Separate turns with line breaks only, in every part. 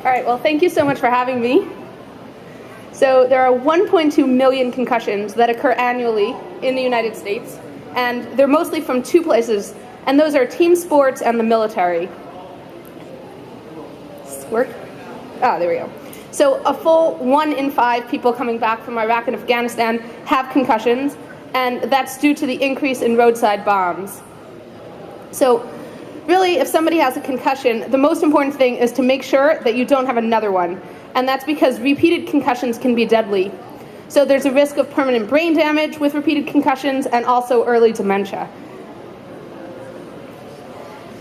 All right, well, thank you so much for having me. So there are 1.2 million concussions that occur annually in the United States, and they're mostly from two places, and those are team sports and the military. Does this work? Ah, there we go. So a full 1 in 5 people coming back from Iraq and Afghanistan have concussions, and that's due to the increase in roadside bombs. So really, if somebody has a concussion, the most important thing is to make sure that you don't have another one. And that's because repeated concussions can be deadly. So there's a risk of permanent brain damage with repeated concussions and also early dementia.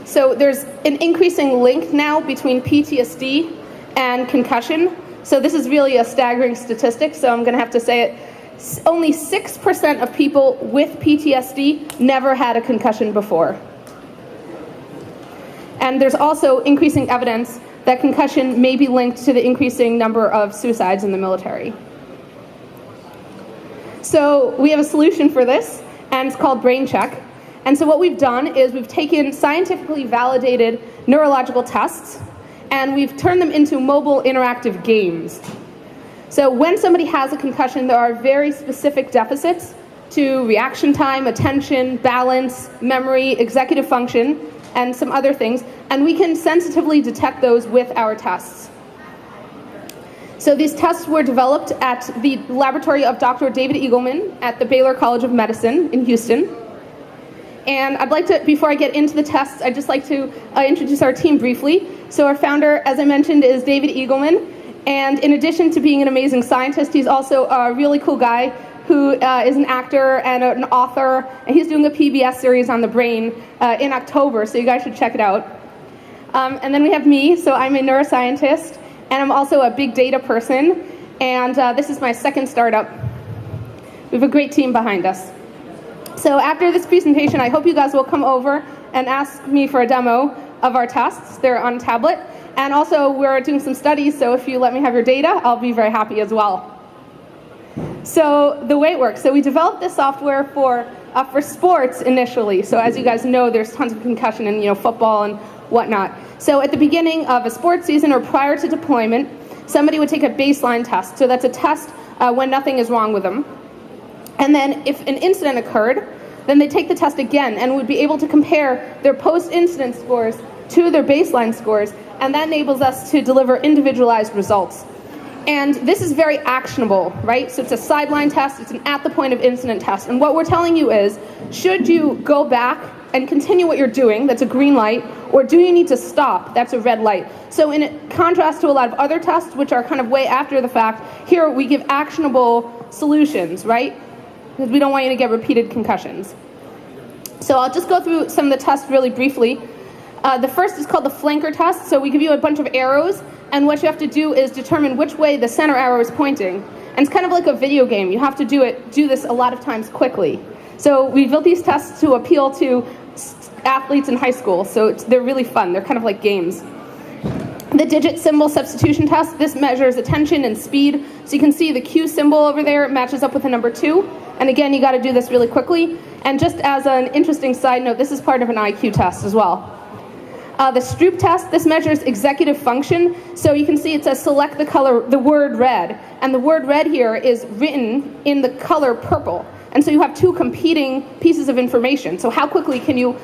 So there's an increasing link now between PTSD and concussion. So this is really a staggering statistic, so I'm going to have to say it. Only 6% of people with PTSD never had a concussion before. And there's also increasing evidence that concussion may be linked to the increasing number of suicides in the military. So we have a solution for this, and it's called BrainCheck. And so what we've done is we've taken scientifically validated neurological tests, and we've turned them into mobile interactive games. So when somebody has a concussion, there are very specific deficits to reaction time, attention, balance, memory, executive function, and some other things, and we can sensitively detect those with our tests. So these tests were developed at the laboratory of Dr. David Eagleman at the Baylor College of Medicine in Houston. And I'd like to, before I get into the tests, I'd just like to introduce our team briefly. So our founder, as I mentioned, is David Eagleman, and in addition to being an amazing scientist, he's also a really cool guy who is an actor and an author, and he's doing a PBS series on the brain in October, so you guys should check it out. And then we have me, so I'm a neuroscientist, and I'm also a big data person, and this is my second startup. We have a great team behind us. So after this presentation, I hope you guys will come over and ask me for a demo of our tests. They're on tablet, and also we're doing some studies, so if you let me have your data, I'll be very happy as well. So the way it works, so we developed this software for sports initially. So as you guys know, there's tons of concussion in football and whatnot. So at the beginning of a sports season or prior to deployment, somebody would take a baseline test. So that's a test when nothing is wrong with them. And then if an incident occurred, then they take the test again and would be able to compare their post-incident scores to their baseline scores, and that enables us to deliver individualized results. And this is very actionable, right? So it's a sideline test, it's an at the point of incident test. And what we're telling you is, should you go back and continue what you're doing, that's a green light, or do you need to stop, that's a red light. So in contrast to a lot of other tests, which are kind of way after the fact, here we give actionable solutions, right? Because we don't want you to get repeated concussions. So I'll just go through some of the tests really briefly. The first is called the flanker test. So we give you a bunch of arrows, and what you have to do is determine which way the center arrow is pointing. And it's kind of like a video game. You have to do this a lot of times quickly. So we built these tests to appeal to athletes in high school. So they're really fun. They're kind of like games. The digit symbol substitution test, this measures attention and speed. So you can see the Q symbol over there matches up with the number 2. And again, you got to do this really quickly. And just as an interesting side note, this is part of an IQ test as well. The Stroop test, this measures executive function. So you can see it says select the word red. And the word red here is written in the color purple. And so you have two competing pieces of information. So how quickly can you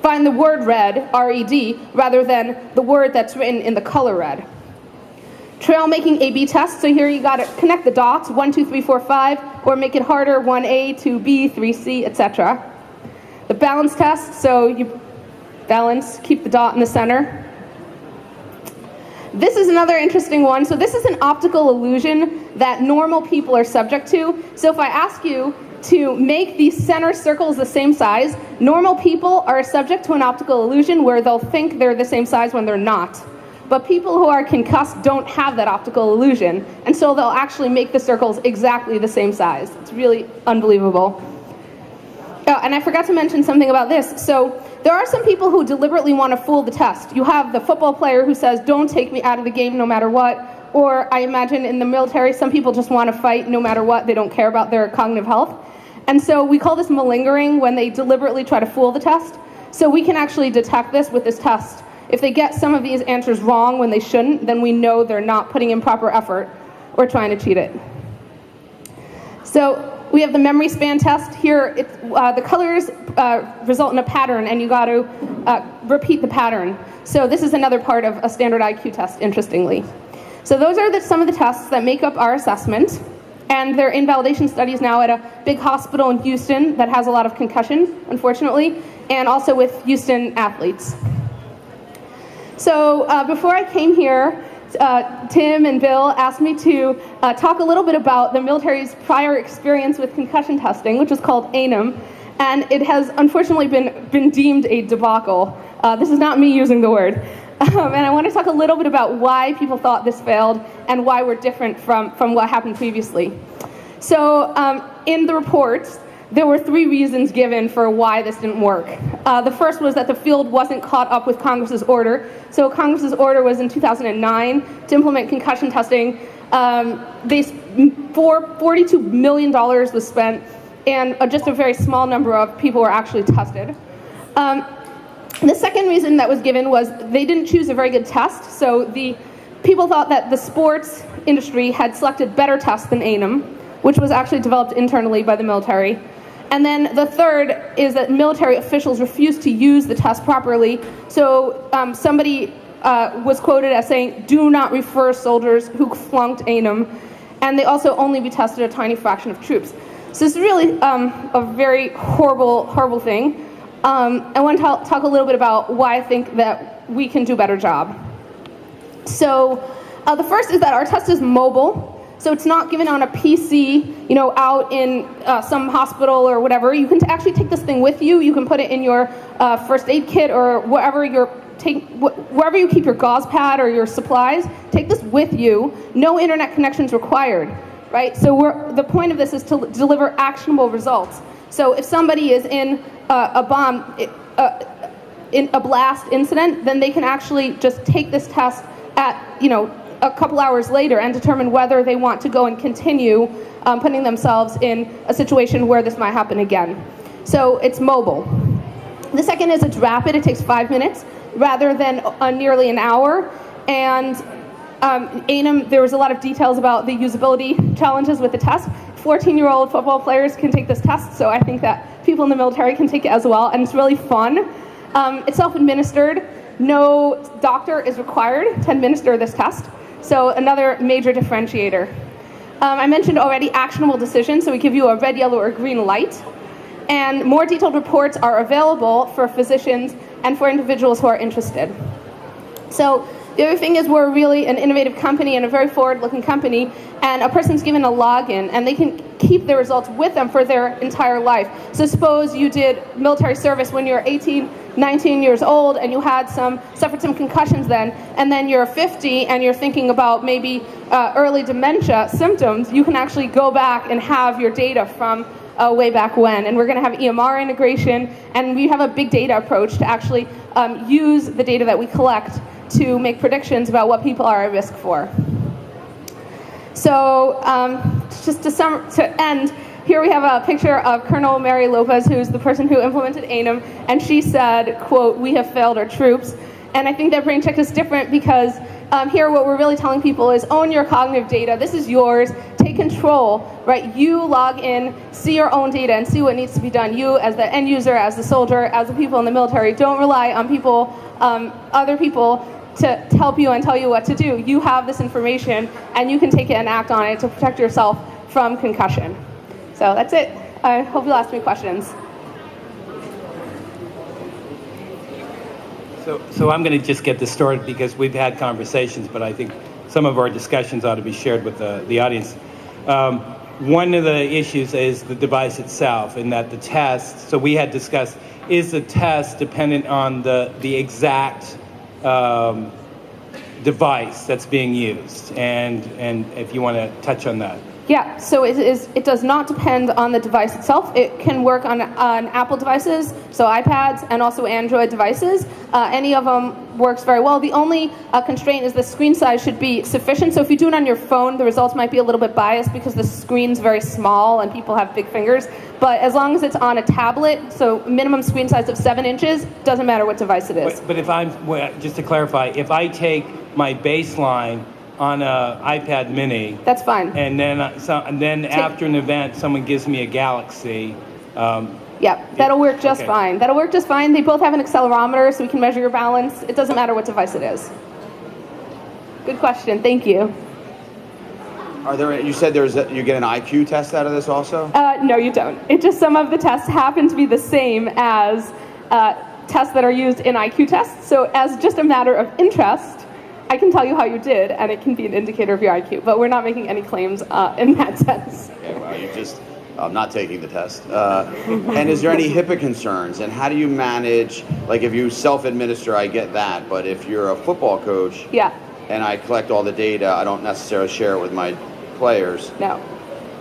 find the word red, R-E-D, rather than the word that's written in the color red? Trail making A-B test. So here you got to connect the dots, 1, 2, 3, 4, 5, or make it harder, 1A, 2B, 3C, etc. The balance test, so you balance, keep the dot in the center. This is another interesting one. So this is an optical illusion that normal people are subject to. So if I ask you to make these center circles the same size, normal people are subject to an optical illusion where they'll think they're the same size when they're not. But people who are concussed don't have that optical illusion, and so they'll actually make the circles exactly the same size. It's really unbelievable. Oh, and I forgot to mention something about this. So there are some people who deliberately want to fool the test. You have the football player who says, don't take me out of the game no matter what. Or I imagine in the military, some people just want to fight no matter what. They don't care about their cognitive health. And so we call this malingering, when they deliberately try to fool the test. So we can actually detect this with this test. If they get some of these answers wrong when they shouldn't, then we know they're not putting in proper effort or trying to cheat it. So we have the memory span test. Here, the colors result in a pattern, and you got to repeat the pattern. So this is another part of a standard IQ test, interestingly. So those are some of the tests that make up our assessment. And they're in validation studies now at a big hospital in Houston that has a lot of concussion, unfortunately, and also with Houston athletes. So before I came here, Tim and Bill asked me to talk a little bit about the military's prior experience with concussion testing, which is called ANUM, and it has unfortunately been deemed a debacle. This is not me using the word. And I want to talk a little bit about why people thought this failed and why we're different from what happened previously. So in the reports, there were 3 reasons given for why this didn't work. The first was that the field wasn't caught up with Congress's order. So Congress's order was in 2009 to implement concussion testing. $42 million was spent, and just a very small number of people were actually tested. The second reason that was given was they didn't choose a very good test. So the people thought that the sports industry had selected better tests than ANUM, which was actually developed internally by the military. And then the third is that military officials refused to use the test properly. So somebody was quoted as saying, "Do not refer soldiers who flunked ANUM," and they also only be tested a tiny fraction of troops. So this is really a very horrible thing. I want to talk a little bit about why I think that we can do a better job. So the first is that our test is mobile. So it's not given on a PC, out in some hospital or whatever. You can actually take this thing with you. You can put it in your first aid kit or wherever you keep your gauze pad or your supplies. Take this with you. No internet connections required, right? So the point of this is to deliver actionable results. So if somebody is in a blast incident, then they can actually just take this test at, a couple hours later and determine whether they want to go and continue putting themselves in a situation where this might happen again. So it's mobile. The second is it's rapid. It takes 5 minutes rather than nearly an hour. And ANUM, there was a lot of details about the usability challenges with the test. 14-year-old football players can take this test, so I think that people in the military can take it as well, and it's really fun. It's self-administered. No doctor is required to administer this test, so another major differentiator. I mentioned already actionable decisions, so we give you a red, yellow, or green light. And more detailed reports are available for physicians and for individuals who are interested. So the other thing is we're really an innovative company and a very forward-looking company, and a person's given a login, and they can keep their results with them for their entire life. So suppose you did military service when you're 18, 19 years old, and you suffered some concussions then, and then you're 50 and you're thinking about maybe early dementia symptoms. You can actually go back and have your data from way back when. And we're going to have EMR integration, and we have a big data approach to actually use the data that we collect to make predictions about what people are at risk for. So just to end, here we have a picture of Colonel Mary Lopez, who's the person who implemented ANUM, and she said, quote, "We have failed our troops." And I think that BrainCheck is different because here what we're really telling people is own your cognitive data. This is yours. Take control, right? You log in, see your own data, and see what needs to be done. You as the end user, as the soldier, as the people in the military, don't rely on people, other people, to help you and tell you what to do. You have this information, and you can take it and act on it to protect yourself from concussion. So that's it. I hope you'll ask me questions.
So I'm going to just get this started because we've had conversations, but I think some of our discussions ought to be shared with the audience. One of the issues is the device itself, in that the test, so we had discussed, is the test dependent on the exact device that's being used? And if you want to touch on that.
Yeah, so it does not depend on the device itself. It can work on Apple devices, so iPads, and also Android devices. Any of them works very well. The only constraint is the screen size should be sufficient. So if you do it on your phone, the results might be a little bit biased because the screen's very small and people have big fingers. But as long as it's on a tablet, so minimum screen size of 7 inches, doesn't matter what device it is.
But if just to clarify, if I take my baseline on a iPad mini,
that's fine.
And then after an event, someone gives me a Galaxy.
Yeah, that'll work just fine. That'll work just fine. They both have an accelerometer, so we can measure your balance. It doesn't matter what device it is. Good question. Thank you.
You said you get an IQ test out of this also?
No, you don't. It just some of the tests happen to be the same as tests that are used in IQ tests. So as just a matter of interest, I can tell you how you did, and it can be an indicator of your IQ, but we're not making any claims in that sense.
Okay, well, I'm not taking the test. And is there any HIPAA concerns? And how do you manage, like if you self-administer, I get that, but if you're a football coach and I collect all the data, I don't necessarily share it with my players.
No.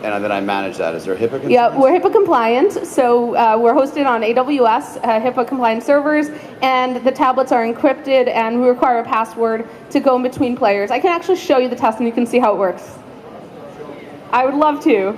And then I manage that. Is there HIPAA concerns?
Yeah, we're HIPAA compliant, so we're hosted on AWS, HIPAA compliant servers, and the tablets are encrypted, and we require a password to go in between players. I can actually show you the test and you can see how it works. I would love to.